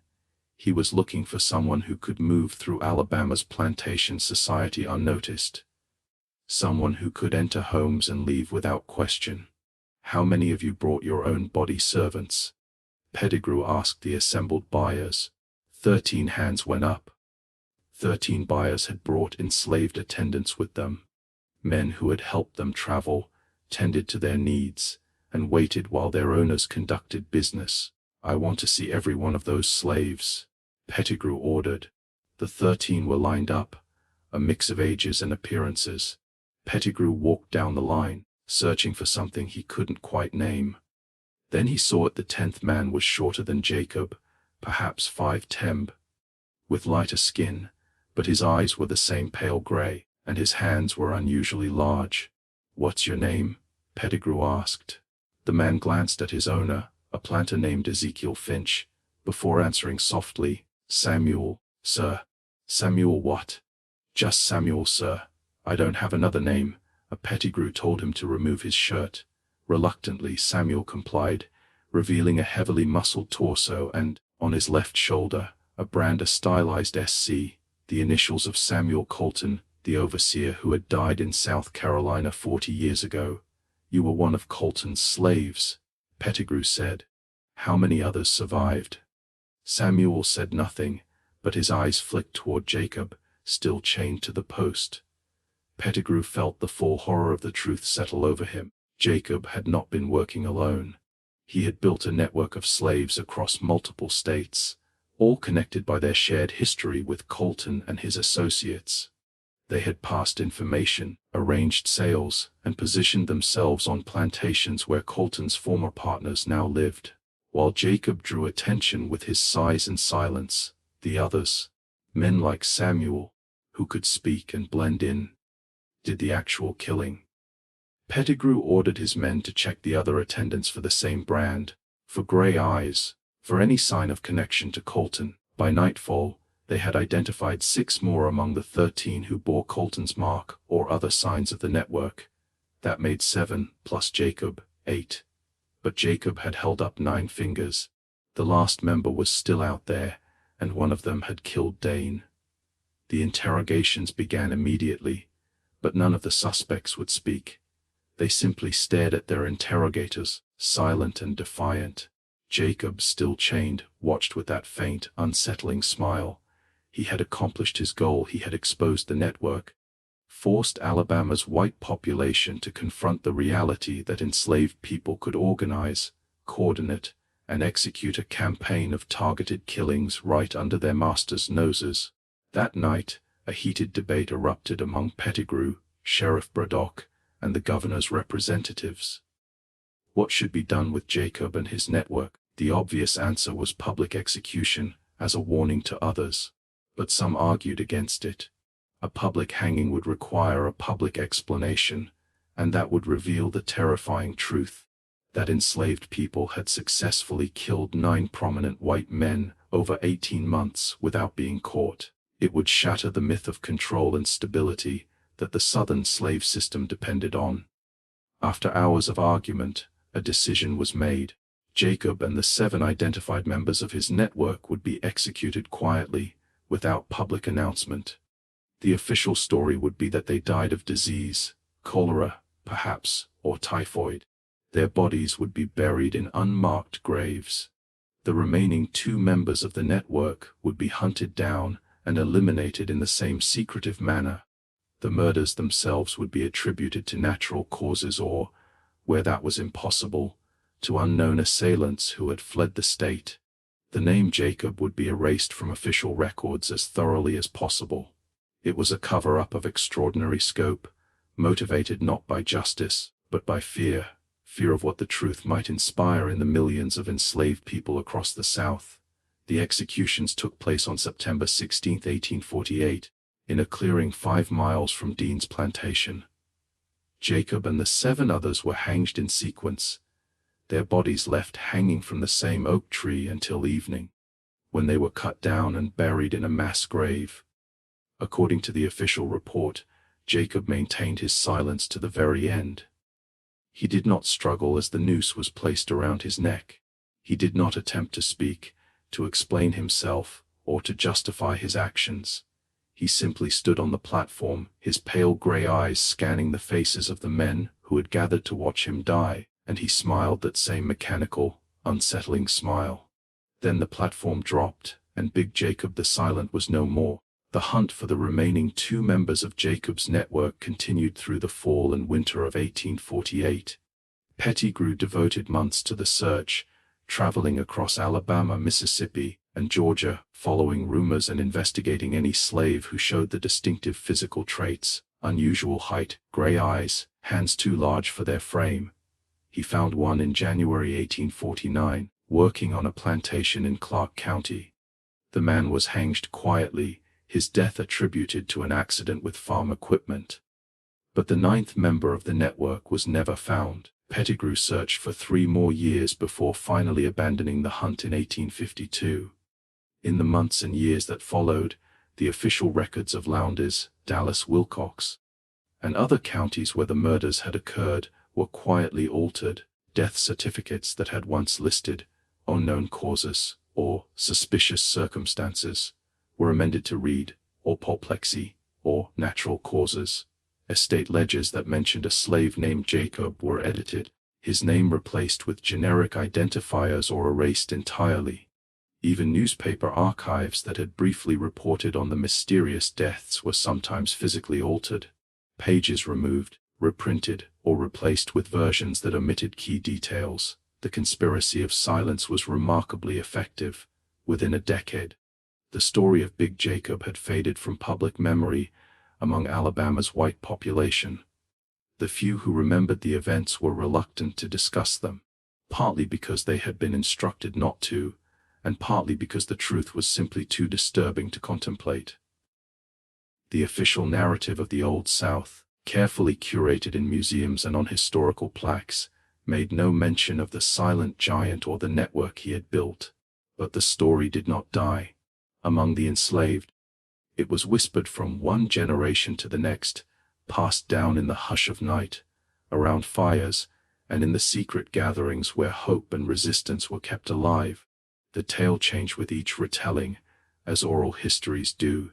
He was looking for someone who could move through Alabama's plantation society unnoticed. Someone who could enter homes and leave without question. "How many of you brought your own body servants?" Pettigrew asked the assembled buyers. 13 hands went up. 13 buyers had brought enslaved attendants with them. Men who had helped them travel, tended to their needs, and waited while their owners conducted business. "I want to see every one of those slaves," Pettigrew ordered. The 13 were lined up, a mix of ages and appearances. Pettigrew walked down the line, searching for something he couldn't quite name. Then he saw it. The 10th man was shorter than Jacob, perhaps 5'10", with lighter skin, but his eyes were the same pale gray, and his hands were unusually large. "What's your name?" Pettigrew asked. The man glanced at his owner, a planter named Ezekiel Finch, before answering softly, "Samuel, sir." "Samuel what?" "Just Samuel, sir. I don't have another name." Pettigrew told him to remove his shirt. Reluctantly, Samuel complied, revealing a heavily muscled torso and, on his left shoulder, a brand of stylized SC, the initials of Samuel Colton, the overseer who had died in South Carolina 40 years ago. "You were one of Colton's slaves," Pettigrew said. "How many others survived?" Samuel said nothing, but his eyes flicked toward Jacob, still chained to the post. Pettigrew felt the full horror of the truth settle over him. Jacob had not been working alone. He had built a network of slaves across multiple states, all connected by their shared history with Colton and his associates. They had passed information, arranged sales, and positioned themselves on plantations where Colton's former partners now lived. While Jacob drew attention with his size and silence, the others, men like Samuel, who could speak and blend in, did the actual killing. Pettigrew ordered his men to check the other attendants for the same brand, for gray eyes, for any sign of connection to Colton. By nightfall, they had identified 6 more among the 13 who bore Colton's mark or other signs of the network. That made 7, plus Jacob, 8. But Jacob had held up 9 fingers. The last member was still out there, and one of them had killed Dane. The interrogations began immediately, but none of the suspects would speak. They simply stared at their interrogators, silent and defiant. Jacob, still chained, watched with that faint, unsettling smile. He had accomplished his goal. He had exposed the network, forced Alabama's white population to confront the reality that enslaved people could organize, coordinate, and execute a campaign of targeted killings right under their masters' noses. That night, a heated debate erupted among Pettigrew, Sheriff Braddock, and the governor's representatives. What should be done with Jacob and his network? The obvious answer was public execution, as a warning to others. But some argued against it. A public hanging would require a public explanation, and that would reveal the terrifying truth that enslaved people had successfully killed 9 prominent white men over 18 months without being caught. It would shatter the myth of control and stability that the Southern slave system depended on. After hours of argument, a decision was made. Jacob and the 7 identified members of his network would be executed quietly, without public announcement. The official story would be that they died of disease, cholera, perhaps, or typhoid. Their bodies would be buried in unmarked graves. The remaining 2 members of the network would be hunted down and eliminated in the same secretive manner. The murders themselves would be attributed to natural causes or, where that was impossible, to unknown assailants who had fled the state. The name Jacob would be erased from official records as thoroughly as possible. It was a cover-up of extraordinary scope, motivated not by justice, but by fear of what the truth might inspire in the millions of enslaved people across the South. The executions took place on September 16, 1848, in a clearing 5 miles from Dean's Plantation. Jacob and the 7 others were hanged in sequence, their bodies left hanging from the same oak tree until evening, when they were cut down and buried in a mass grave. According to the official report, Jacob maintained his silence to the very end. He did not struggle as the noose was placed around his neck. He did not attempt to speak, to explain himself, or to justify his actions. He simply stood on the platform, his pale gray eyes scanning the faces of the men who had gathered to watch him die, and he smiled that same mechanical, unsettling smile. Then the platform dropped, and Big Jacob the Silent was no more. The hunt for the remaining 2 members of Jacob's network continued through the fall and winter of 1848. Pettigrew devoted months to the search, traveling across Alabama, Mississippi, and Georgia, following rumors and investigating any slave who showed the distinctive physical traits: unusual height, gray eyes, hands too large for their frame. He found one in January 1849, working on a plantation in Clark County. The man was hanged quietly, his death attributed to an accident with farm equipment. But the 9th member of the network was never found. Pettigrew searched for 3 more years before finally abandoning the hunt in 1852. In the months and years that followed, the official records of Lowndes, Dallas, Wilcox, and other counties where the murders had occurred were quietly altered. Death certificates that had once listed unknown causes or suspicious circumstances were amended to read apoplexy or natural causes. Estate ledgers that mentioned a slave named Jacob were edited, his name replaced with generic identifiers or erased entirely. Even newspaper archives that had briefly reported on the mysterious deaths were sometimes physically altered, pages removed, reprinted, or replaced with versions that omitted key details. The conspiracy of silence was remarkably effective. Within a decade, the story of Big Jacob had faded from public memory among Alabama's white population. The few who remembered the events were reluctant to discuss them, partly because they had been instructed not to, and partly because the truth was simply too disturbing to contemplate. The official narrative of the Old South, carefully curated in museums and on historical plaques, made no mention of the silent giant or the network he had built. But the story did not die. Among the enslaved, it was whispered from one generation to the next, passed down in the hush of night, around fires, and in the secret gatherings where hope and resistance were kept alive. The tale changed with each retelling, as oral histories do,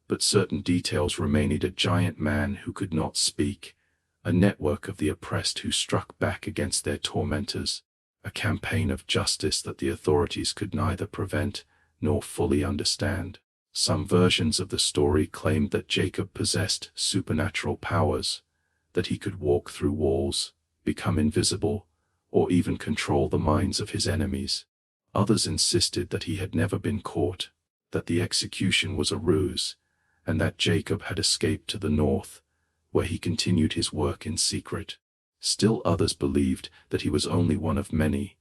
but certain details remained. A giant man who could not speak, a network of the oppressed who struck back against their tormentors, a campaign of justice that the authorities could neither prevent nor fully understand. Some versions of the story claimed that Jacob possessed supernatural powers, that he could walk through walls, become invisible, or even control the minds of his enemies. Others insisted that he had never been caught, that the execution was a ruse, and that Jacob had escaped to the north, where he continued his work in secret. Still others believed that he was only one of many,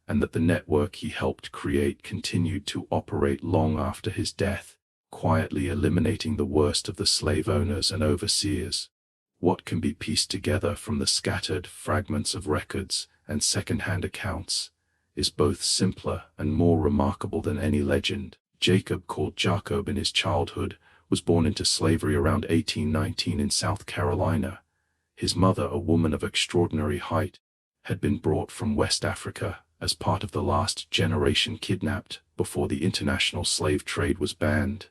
and that the network he helped create continued to operate long after his death, quietly eliminating the worst of the slave owners and overseers. What can be pieced together from the scattered fragments of records and second-hand accounts is both simpler and more remarkable than any legend. Jacob, called Jacob in his childhood, was born into slavery around 1819 in South Carolina. His mother, a woman of extraordinary height, had been brought from West Africa as part of the last generation kidnapped before the international slave trade was banned.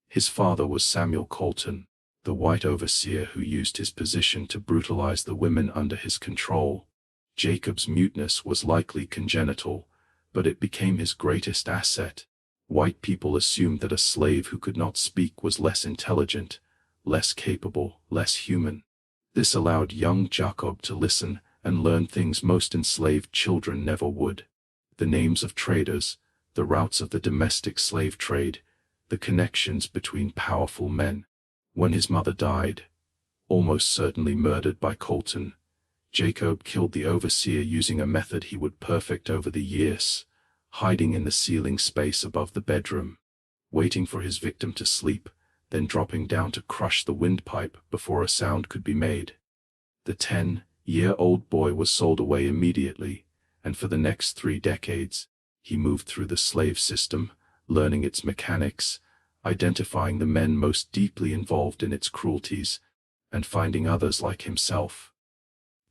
His father was Samuel Colton, the white overseer who used his position to brutalize the women under his control. Jacob's muteness was likely congenital, but it became his greatest asset. White people assumed that a slave who could not speak was less intelligent, less capable, less human. This allowed young Jacob to listen and learn things most enslaved children never would: the names of traders, the routes of the domestic slave trade, the connections between powerful men. When his mother died, almost certainly murdered by Colton, Jacob killed the overseer using a method he would perfect over the years, hiding in the ceiling space above the bedroom, waiting for his victim to sleep, then dropping down to crush the windpipe before a sound could be made. The 10-year-old boy was sold away immediately, and for the next 3 decades, he moved through the slave system, learning its mechanics, identifying the men most deeply involved in its cruelties, and finding others like himself.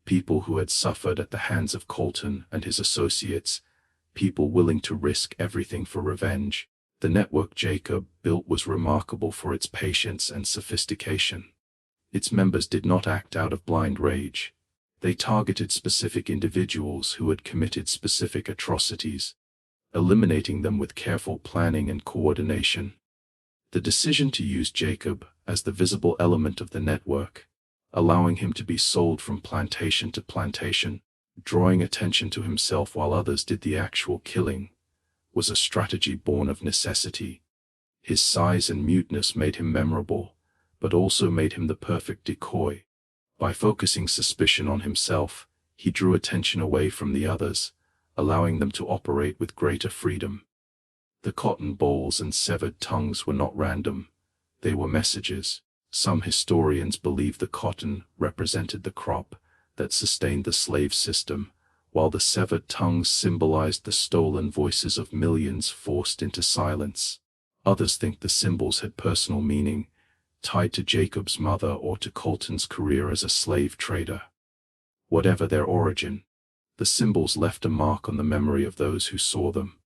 People who had suffered at the hands of Colton and his associates, people willing to risk everything for revenge. The network Jacob built was remarkable for its patience and sophistication. Its members did not act out of blind rage. They targeted specific individuals who had committed specific atrocities, eliminating them with careful planning and coordination. The decision to use Jacob as the visible element of the network, allowing him to be sold from plantation to plantation, drawing attention to himself while others did the actual killing, was a strategy born of necessity. His size and muteness made him memorable, but also made him the perfect decoy. By focusing suspicion on himself, he drew attention away from the others, allowing them to operate with greater freedom. The cotton balls and severed tongues were not random. They were messages. Some historians believe the cotton represented the crop that sustained the slave system, while the severed tongues symbolized the stolen voices of millions forced into silence. Others think the symbols had personal meaning, tied to Jacob's mother or to Colton's career as a slave trader. Whatever their origin, the symbols left a mark on the memory of those who saw them.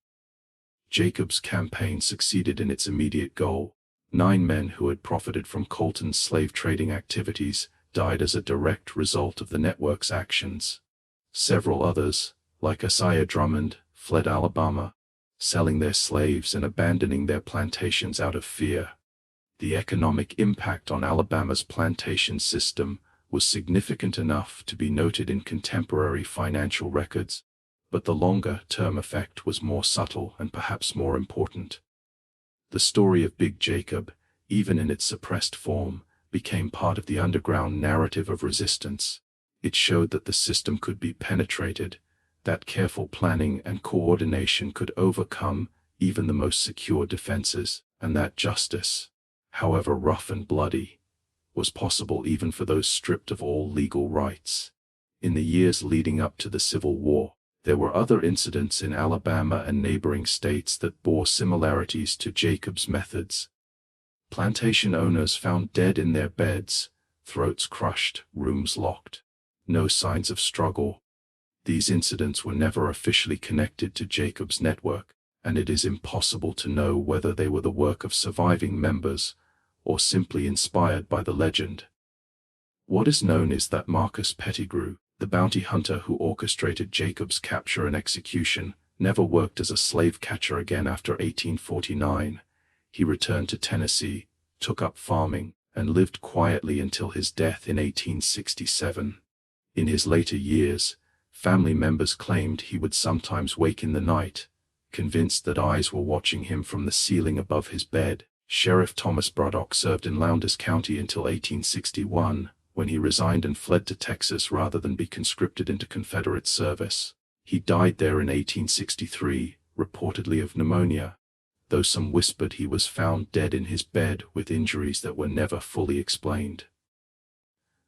Jacob's campaign succeeded in its immediate goal. 9 men who had profited from Colton's slave trading activities died as a direct result of the network's actions. Several others, like Isaiah Drummond, fled Alabama, selling their slaves and abandoning their plantations out of fear. The economic impact on Alabama's plantation system was significant enough to be noted in contemporary financial records, but the longer-term effect was more subtle and perhaps more important. The story of Big Jacob, even in its suppressed form, became part of the underground narrative of resistance. It showed that the system could be penetrated, that careful planning and coordination could overcome even the most secure defenses, and that justice, however rough and bloody, was possible even for those stripped of all legal rights. In the years leading up to the Civil War, there were other incidents in Alabama and neighboring states that bore similarities to Jacob's methods. Plantation owners found dead in their beds, throats crushed, rooms locked. No signs of struggle. These incidents were never officially connected to Jacob's network, and it is impossible to know whether they were the work of surviving members or simply inspired by the legend. What is known is that Marcus Pettigrew, the bounty hunter who orchestrated Jacob's capture and execution, never worked as a slave catcher again after 1849. He returned to Tennessee, took up farming, and lived quietly until his death in 1867. In his later years, family members claimed he would sometimes wake in the night, convinced that eyes were watching him from the ceiling above his bed. Sheriff Thomas Braddock served in Lowndes County until 1861, when he resigned and fled to Texas rather than be conscripted into Confederate service. He died there in 1863, reportedly of pneumonia, though some whispered he was found dead in his bed with injuries that were never fully explained.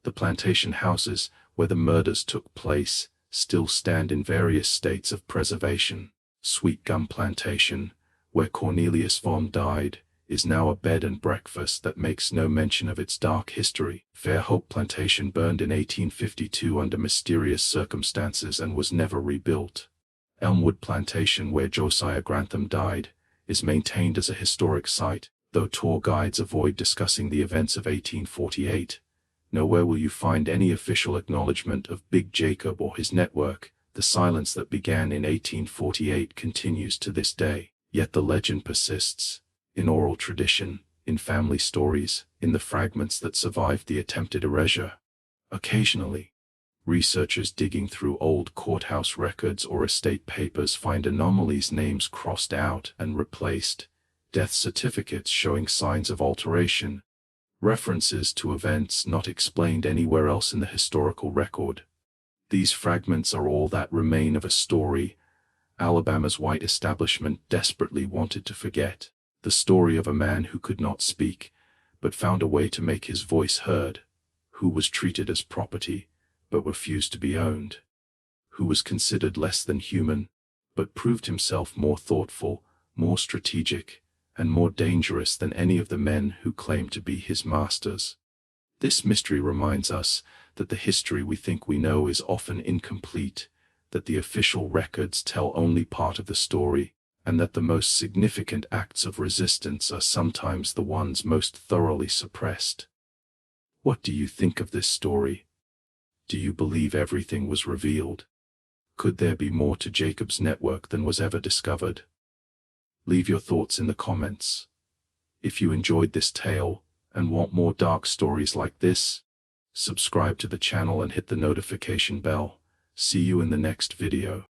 The plantation houses where the murders took place still stand in various states of preservation. Sweet Gum Plantation, where Cornelius Vaughn died, is now a bed and breakfast that makes no mention of its dark history. Fairhope Plantation burned in 1852 under mysterious circumstances and was never rebuilt. Elmwood Plantation, where Josiah Grantham died, is maintained as a historic site, though tour guides avoid discussing the events of 1848. Nowhere will you find any official acknowledgement of Big Jacob or his network. The silence that began in 1848 continues to this day, yet the legend persists, in oral tradition, in family stories, in the fragments that survived the attempted erasure. Occasionally, researchers digging through old courthouse records or estate papers find anomalies, names crossed out and replaced, death certificates showing signs of alteration, references to events not explained anywhere else in the historical record. These fragments are all that remain of a story Alabama's white establishment desperately wanted to forget, the story of a man who could not speak, but found a way to make his voice heard, who was treated as property, but refused to be owned, who was considered less than human, but proved himself more thoughtful, more strategic, and more dangerous than any of the men who claimed to be his masters. This mystery reminds us that the history we think we know is often incomplete, that the official records tell only part of the story, and that the most significant acts of resistance are sometimes the ones most thoroughly suppressed. What do you think of this story? Do you believe everything was revealed? Could there be more to Jacob's network than was ever discovered? Leave your thoughts in the comments. If you enjoyed this tale and want more dark stories like this, subscribe to the channel and hit the notification bell. See you in the next video.